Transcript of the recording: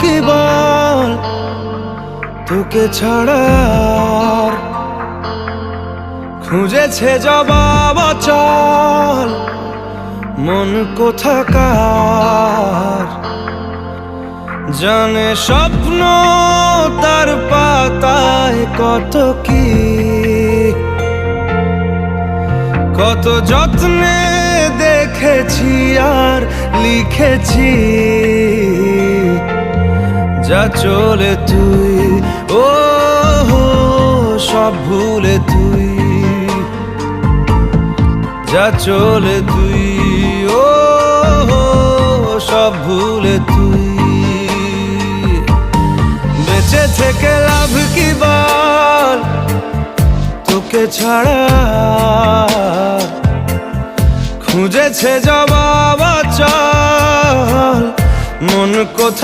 কি বল তোকে ছাড়া আর খুঁজেছে জবাব অচল মন কোথাকার জানে স্বপ্ন তার পাতায় কত কি কত যত্নে দেখেছি আর লিখেছি যা চলে তুই ও সব ভুলে তুই যা চলে তুই ও সব ভুলে তুই বেঁচে থেকে লাভ কি বল তোকে ছাড়া খুঁজেছে জবাব অচল মন কোথায়